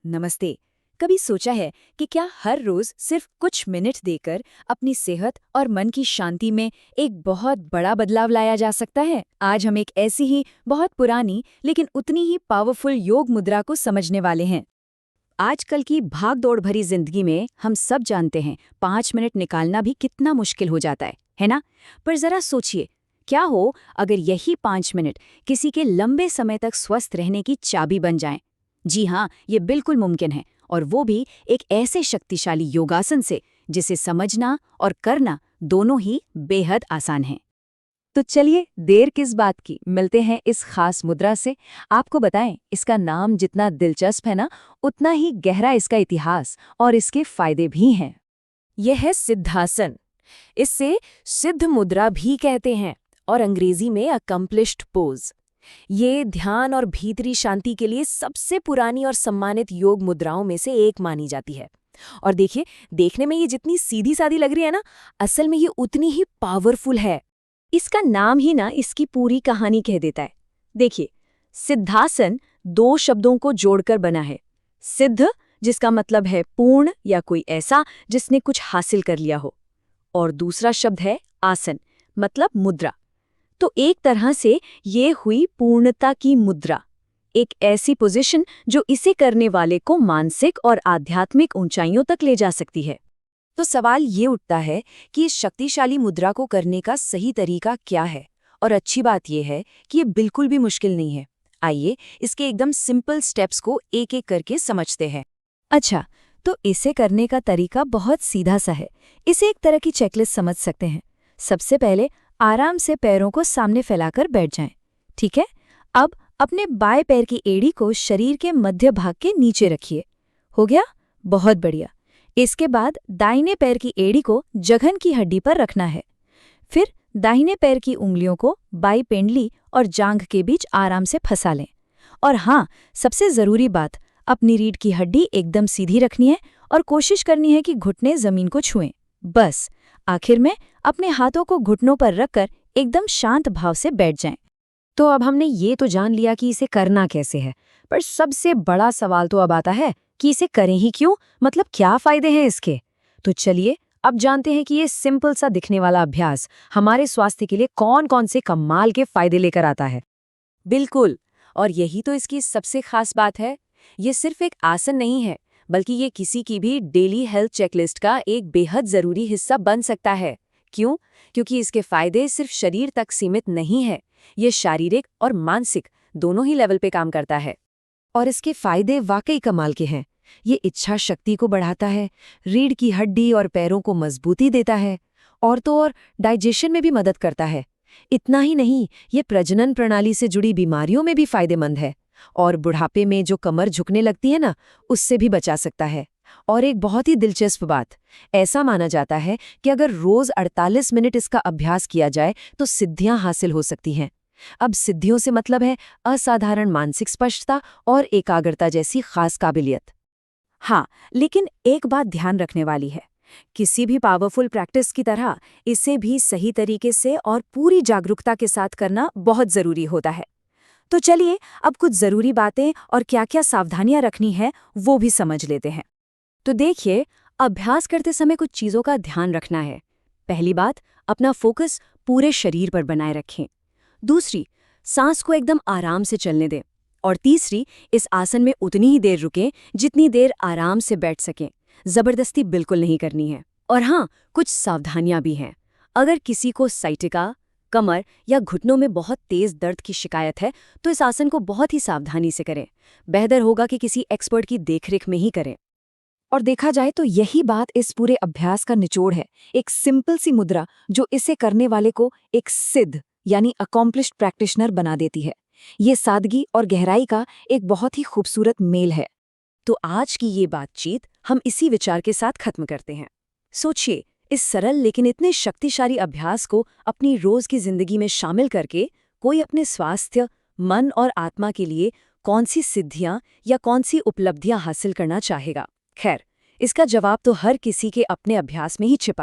नमस्ते। कभी सोचा है कि क्या हर रोज सिर्फ कुछ मिनट देकर अपनी सेहत और मन की शांति में एक बहुत बड़ा बदलाव लाया जा सकता है? आज हम एक ऐसी ही बहुत पुरानी लेकिन उतनी ही पावरफुल योग मुद्रा को समझने वाले हैं। आजकल की भागदौड़ भरी जिंदगी में हम सब जानते हैं 5 मिनट निकालना भी कितना मुश्किल हो जाता है ना? पर जरा सोचिए, क्या हो अगर यही 5 मिनट किसी के लंबे समय तक स्वस्थ रहने की चाबी बन जाएं? जी हाँ, ये बिल्कुल मुमकिन है, और वो भी एक ऐसे शक्तिशाली योगासन से जिसे समझना और करना दोनों ही बेहद आसान हैं। तो चलिए देर किस बात की, मिलते हैं इस खास मुद्रा से। आपको बताएं, इसका नाम जितना दिलचस्प है ना, उतना ही गहरा इसका इतिहास और इसके फायदे भी हैं। यह है सिद्धासन। इससे सिद्ध मुद्रा भी कहते हैं और अंग्रेजी में अकम्प्लिश्ड पोज। ये ध्यान और भीतरी शांति के लिए सबसे पुरानी और सम्मानित योग मुद्राओं में से एक मानी जाती है। और देखिए, देखने में ये जितनी सीधी सादी लग रही है ना, असल में ये उतनी ही पावरफुल है। इसका नाम ही ना इसकी पूरी कहानी कह देता है। देखिए, सिद्धासन 2 शब्दों को जोड़कर बना है। सिद्ध, जिसका मतलब है पूर्ण या कोई ऐसा जिसने कुछ हासिल कर लिया हो, और दूसरा शब्द है आसन, मतलब मुद्रा। तो एक तरह से ये हुई पूर्णता की मुद्रा, एक ऐसी पोजीशन जो इसे करने वाले को मानसिक और आध्यात्मिक ऊंचाइयों तक ले जा सकती है। तो सवाल ये उठता है कि इस शक्तिशाली मुद्रा को करने का सही तरीका क्या है? और अच्छी बात यह है कि ये बिल्कुल भी मुश्किल नहीं है। आइए इसके एकदम सिंपल स्टेप्स को एक एक करके समझते हैं। अच्छा, तो इसे करने का तरीका बहुत सीधा सा है। इसे एक तरह की चेकलिस्ट समझ सकते हैं। सबसे पहले आराम से पैरों को सामने फैलाकर बैठ जाएं। ठीक है? अब अपने बाएं पैर की एड़ी को शरीर के मध्य भाग के नीचे रखिए। हो गया? बहुत बढ़िया। इसके बाद दाहिने पैर की एड़ी को जघन की हड्डी पर रखना है। फिर दाहिने पैर की उंगलियों को बाई पेंडली और जांघ के बीच आराम से फंसा लें। और हाँ, सबसे ज़रूरी बात, अपनी रीढ़ की हड्डी एकदम सीधी रखनी है और कोशिश करनी है कि घुटने ज़मीन को छुएं। बस आखिर में अपने हाथों को घुटनों पर रखकर एकदम शांत भाव से बैठ जाएं। तो अब हमने ये तो जान लिया कि इसे करना कैसे है, पर सबसे बड़ा सवाल तो अब आता है कि इसे करें ही क्यों, मतलब क्या फायदे हैं इसके। तो चलिए अब जानते हैं कि ये सिंपल सा दिखने वाला अभ्यास हमारे स्वास्थ्य के लिए कौन-कौन से कमाल के फायदे लेकर आता है। बिल्कुल, और यही तो इसकी सबसे खास बात है। ये सिर्फ एक आसन नहीं है, बल्कि ये किसी की भी डेली हेल्थ चेकलिस्ट का एक बेहद ज़रूरी हिस्सा बन सकता है। क्यों? क्योंकि इसके फायदे सिर्फ शरीर तक सीमित नहीं है, ये शारीरिक और मानसिक दोनों ही लेवल पे काम करता है। और इसके फायदे वाकई कमाल के हैं। ये इच्छा शक्ति को बढ़ाता है, रीढ़ की हड्डी और पैरों को मजबूती देता है, और तो और डाइजेशन में भी मदद करता है। इतना ही नहीं, ये प्रजनन प्रणाली से जुड़ी बीमारियों में भी फायदेमंद है, और बुढ़ापे में जो कमर झुकने लगती है ना, उससे भी बचा सकता है। और एक बहुत ही दिलचस्प बात, ऐसा माना जाता है कि अगर रोज 48 मिनट इसका अभ्यास किया जाए तो सिद्धियां हासिल हो सकती हैं। अब सिद्धियों से मतलब है असाधारण मानसिक स्पष्टता और एकाग्रता जैसी खास काबिलियत। हाँ, लेकिन एक बात ध्यान रखने वाली है, किसी भी पावरफुल प्रैक्टिस की तरह इसे भी सही तरीके से और पूरी जागरूकता के साथ करना बहुत जरूरी होता है। तो चलिए अब कुछ जरूरी बातें और क्या-क्या सावधानियां रखनी है वो भी समझ लेते हैं। तो देखिए, अभ्यास करते समय कुछ चीजों का ध्यान रखना है। पहली बात, अपना फोकस पूरे शरीर पर बनाए रखें। दूसरी, सांस को एकदम आराम से चलने दें। और तीसरी, इस आसन में उतनी ही देर रुकें जितनी देर आराम से बैठ सकें। जबरदस्ती बिल्कुल नहीं करनी है। और हाँ, कुछ सावधानियां भी हैं। अगर किसी को साइटिका, कमर या घुटनों में बहुत तेज दर्द की शिकायत है, तो इस आसन को बहुत ही सावधानी से करें। बेहतर होगा कि किसी एक्सपर्ट की देखरेख में ही करें। और देखा जाए तो यही बात इस पूरे अभ्यास का निचोड़ है, एक सिंपल सी मुद्रा जो इसे करने वाले को एक सिद्ध यानी अकॉम्प्लिश्ड प्रैक्टिशनर बना देती है। ये सादगी और गहराई का एक बहुत ही खूबसूरत मेल है। तो आज की ये बातचीत हम इसी विचार के साथ खत्म करते हैं। सोचिए, इस सरल लेकिन इतने शक्तिशाली अभ्यास को अपनी रोज की जिंदगी में शामिल करके कोई अपने स्वास्थ्य, मन और आत्मा के लिए कौन सी सिद्धियां या कौन सी उपलब्धियां हासिल करना चाहेगा। खैर, इसका जवाब तो हर किसी के अपने अभ्यास में ही छिपा है।